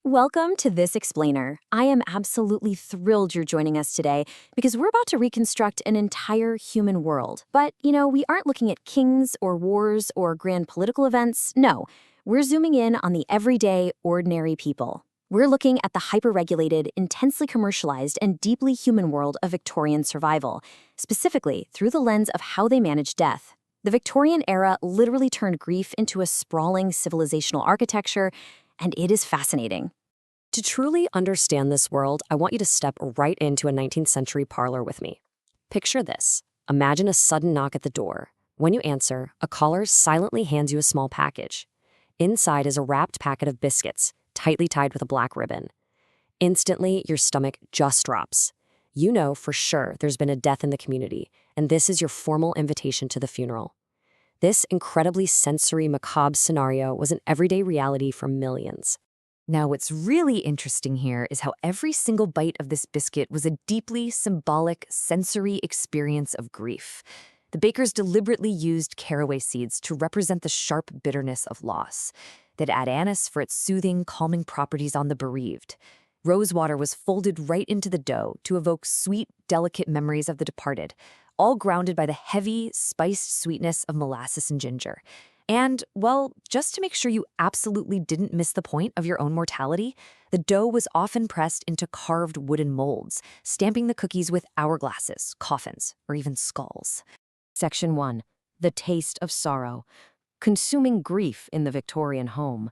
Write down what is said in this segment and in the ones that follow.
Welcome to This Explainer. I am absolutely thrilled you're joining us today because we're about to reconstruct an entire human world. But, we aren't looking at kings or wars or grand political events. No, we're zooming in on the everyday, ordinary people. We're looking at the hyper-regulated, intensely commercialized, and deeply human world of Victorian survival, specifically through the lens of how they manage death. The Victorian era literally turned grief into a sprawling civilizational architecture, and it is fascinating. To truly understand this world, I want you to step right into a 19th century parlor with me. Picture this. Imagine a sudden knock at the door. When you answer, a caller silently hands you a small package. Inside is a wrapped packet of biscuits, tightly tied with a black ribbon. Instantly, your stomach just drops. You know for sure there's been a death in the community, and this is your formal invitation to the funeral. This incredibly sensory, macabre scenario was an everyday reality for millions. Now, what's really interesting here is how every single bite of this biscuit was a deeply symbolic sensory experience of grief. The bakers deliberately used caraway seeds to represent the sharp bitterness of loss. They'd add anise for its soothing, calming properties on the bereaved. Rosewater was folded right into the dough to evoke sweet, delicate memories of the departed, all grounded by the heavy, spiced sweetness of molasses and ginger. And, well, just to make sure you absolutely didn't miss the point of your own mortality, the dough was often pressed into carved wooden molds, stamping the cookies with hourglasses, coffins, or even skulls. Section 1. The Taste of Sorrow. Consuming grief in the Victorian home.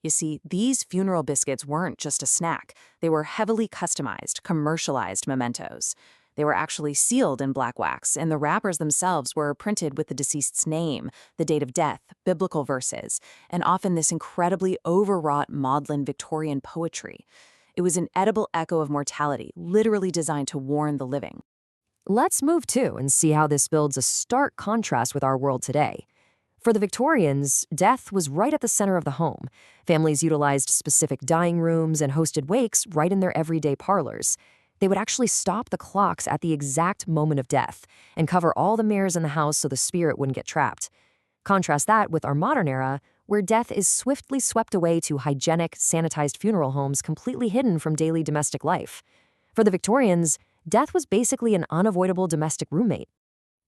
You see, these funeral biscuits weren't just a snack. They were heavily customized, commercialized mementos. They were actually sealed in black wax, and the wrappers themselves were printed with the deceased's name, the date of death, biblical verses, and often this incredibly overwrought maudlin Victorian poetry. It was an edible echo of mortality, literally designed to warn the living. Let's move to and see how this builds a stark contrast with our world today. For the Victorians, death was right at the center of the home. Families utilized specific dying rooms and hosted wakes right in their everyday parlors. They would actually stop the clocks at the exact moment of death and cover all the mirrors in the house so the spirit wouldn't get trapped. Contrast that with our modern era, where death is swiftly swept away to hygienic, sanitized funeral homes completely hidden from daily domestic life. For the Victorians, death was basically an unavoidable domestic roommate.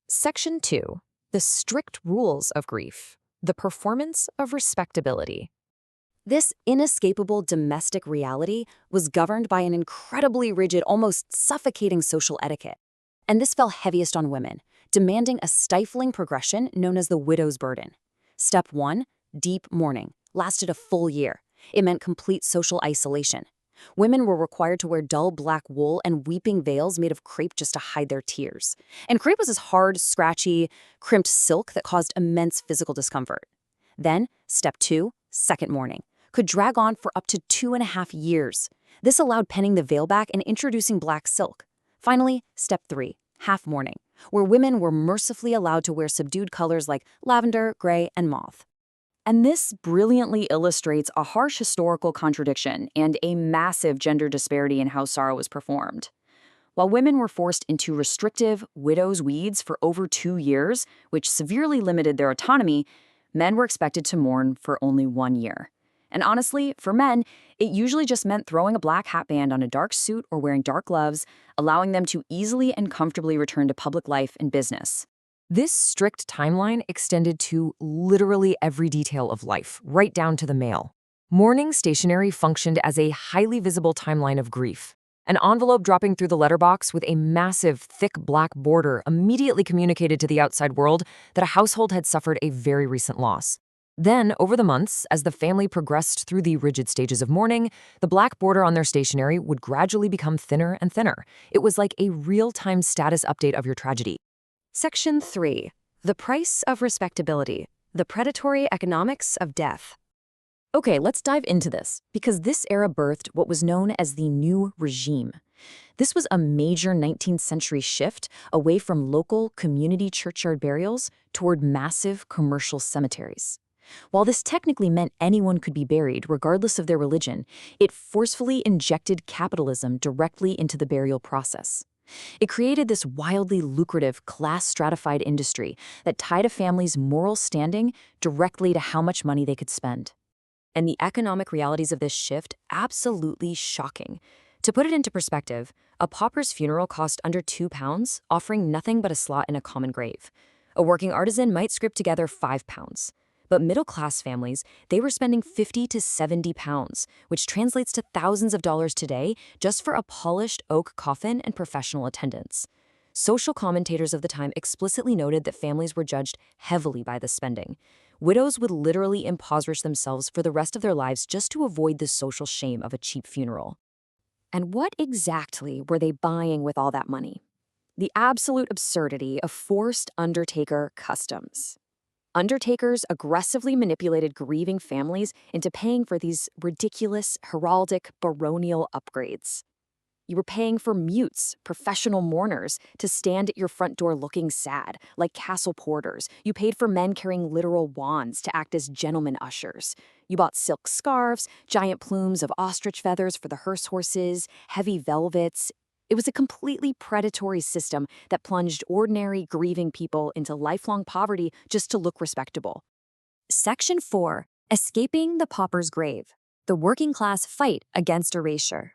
Section 2. The strict rules of grief. The performance of respectability. This inescapable domestic reality was governed by an incredibly rigid, almost suffocating social etiquette. And this fell heaviest on women, demanding a stifling progression known as the widow's burden. Step 1, deep mourning, lasted a full year. It meant complete social isolation. Women were required to wear dull black wool and weeping veils made of crepe just to hide their tears. And crepe was this hard, scratchy, crimped silk that caused immense physical discomfort. Then, step 2, second mourning, could drag on for up to 2.5 years. This allowed penning the veil back and introducing black silk. Finally, step 3, half mourning, where women were mercifully allowed to wear subdued colors like lavender, gray, and mauve. And this brilliantly illustrates a harsh historical contradiction and a massive gender disparity in how sorrow was performed. While women were forced into restrictive widow's weeds for over 2 years, which severely limited their autonomy, men were expected to mourn for only 1 year. And honestly, for men, it usually just meant throwing a black hatband on a dark suit or wearing dark gloves, allowing them to easily and comfortably return to public life and business. This strict timeline extended to literally every detail of life, right down to the mail. Mourning stationery functioned as a highly visible timeline of grief. An envelope dropping through the letterbox with a massive, thick black border immediately communicated to the outside world that a household had suffered a very recent loss. Then, over the months, as the family progressed through the rigid stages of mourning, the black border on their stationery would gradually become thinner and thinner. It was like a real-time status update of your tragedy. Section 3. The price of respectability. The predatory economics of death. Okay, let's dive into this, because this era birthed what was known as the New Regime. This was a major 19th century shift away from local community churchyard burials toward massive commercial cemeteries. While this technically meant anyone could be buried regardless of their religion, it forcefully injected capitalism directly into the burial process. It created this wildly lucrative, class-stratified industry that tied a family's moral standing directly to how much money they could spend. and the economic realities of this shift absolutely shocking. To put it into perspective, a pauper's funeral cost under £2, offering nothing but a slot in a common grave. A working artisan might scrape together £5. But middle-class families, they were spending £50 to £70, which translates to thousands of dollars today just for a polished oak coffin and professional attendance. Social commentators of the time explicitly noted that families were judged heavily by this spending. Widows would literally impoverish themselves for the rest of their lives just to avoid the social shame of a cheap funeral. And what exactly were they buying with all that money? The absolute absurdity of forced undertaker customs. Undertakers aggressively manipulated grieving families into paying for these ridiculous, heraldic, baronial upgrades. You were paying for mutes, professional mourners, to stand at your front door looking sad, like castle porters. You paid for men carrying literal wands to act as gentlemen ushers. You bought silk scarves, giant plumes of ostrich feathers for the hearse horses, heavy velvets. It was a completely predatory system that plunged ordinary, grieving people into lifelong poverty just to look respectable. Section 4. Escaping the pauper's grave. The working class fight against erasure.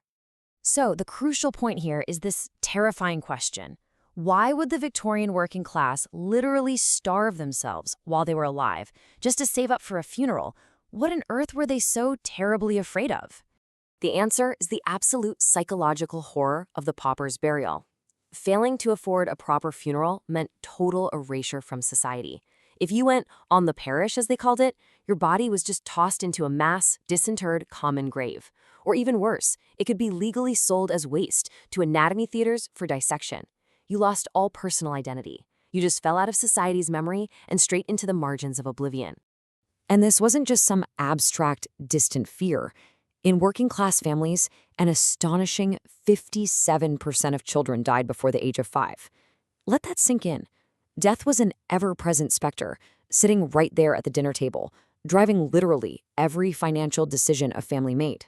So, the crucial point here is this terrifying question. Why would the Victorian working class literally starve themselves while they were alive just to save up for a funeral? What on earth were they so terribly afraid of? The answer is the absolute psychological horror of the pauper's burial. Failing to afford a proper funeral meant total erasure from society. If you went on the parish, as they called it, your body was just tossed into a mass, disinterred common grave. Or even worse, it could be legally sold as waste to anatomy theaters for dissection. You lost all personal identity. You just fell out of society's memory and straight into the margins of oblivion. And this wasn't just some abstract, distant fear. In working-class families, an astonishing 57% of children died before the age of 5. Let that sink in. Death was an ever-present specter, sitting right there at the dinner table, driving literally every financial decision a family made.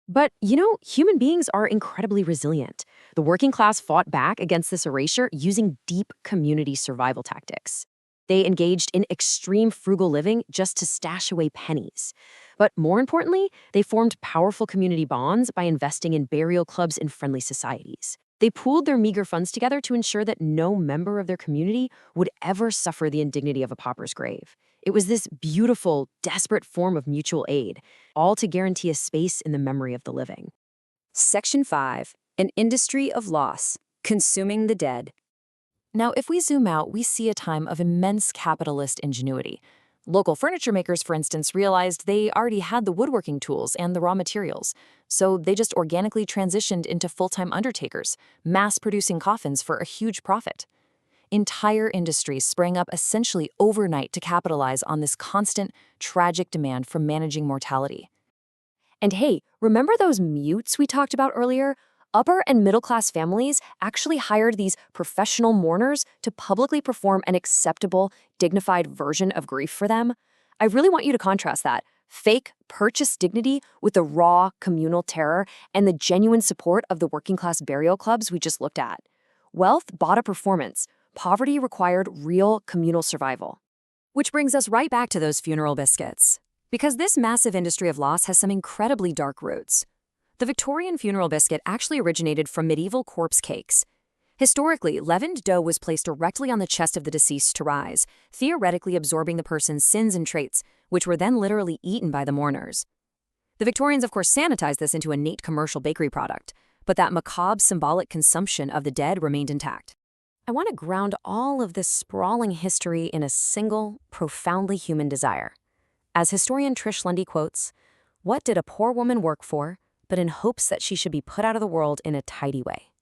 But, human beings are incredibly resilient. The working class fought back against this erasure using deep community survival tactics. They engaged in extreme frugal living just to stash away pennies. But more importantly, they formed powerful community bonds by investing in burial clubs and friendly societies. They pooled their meager funds together to ensure that no member of their community would ever suffer the indignity of a pauper's grave. It was this beautiful, desperate form of mutual aid, all to guarantee a space in the memory of the living. Section 5. An industry of loss. Consuming the dead. Now, if we zoom out, we see a time of immense capitalist ingenuity. Local furniture makers, for instance, realized they already had the woodworking tools and the raw materials, so they just organically transitioned into full-time undertakers, mass-producing coffins for a huge profit. Entire industries sprang up essentially overnight to capitalize on this constant, tragic demand for managing mortality. And hey, remember those mutes we talked about earlier? Upper and middle-class families actually hired these professional mourners to publicly perform an acceptable, dignified version of grief for them. I really want you to contrast that fake, purchased dignity with the raw, communal terror and the genuine support of the working-class burial clubs we just looked at. Wealth bought a performance. Poverty required real communal survival. Which brings us right back to those funeral biscuits. Because this massive industry of loss has some incredibly dark roots. The Victorian funeral biscuit actually originated from medieval corpse cakes. Historically, leavened dough was placed directly on the chest of the deceased to rise, theoretically absorbing the person's sins and traits, which were then literally eaten by the mourners. The Victorians, of course, sanitized this into a neat commercial bakery product, but that macabre symbolic consumption of the dead remained intact. I want to ground all of this sprawling history in a single, profoundly human desire. As historian Trish Lundy quotes, "What did a poor woman work for, but in hopes that she should be put out of the world in a tidy way?"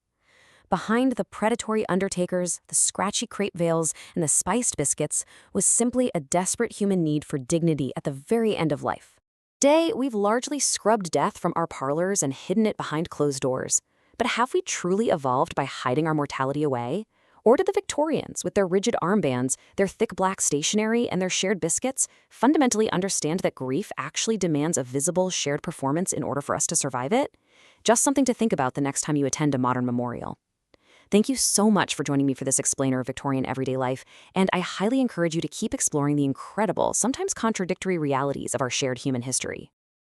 Behind the predatory undertakers, the scratchy crepe veils, and the spiced biscuits was simply a desperate human need for dignity at the very end of life. Today, we've largely scrubbed death from our parlors and hidden it behind closed doors. But have we truly evolved by hiding our mortality away? Or did the Victorians, with their rigid armbands, their thick black stationery, and their shared biscuits, fundamentally understand that grief actually demands a visible, shared performance in order for us to survive it? Just something to think about the next time you attend a modern memorial. Thank you so much for joining me for this explainer of Victorian everyday life, and I highly encourage you to keep exploring the incredible, sometimes contradictory realities of our shared human history.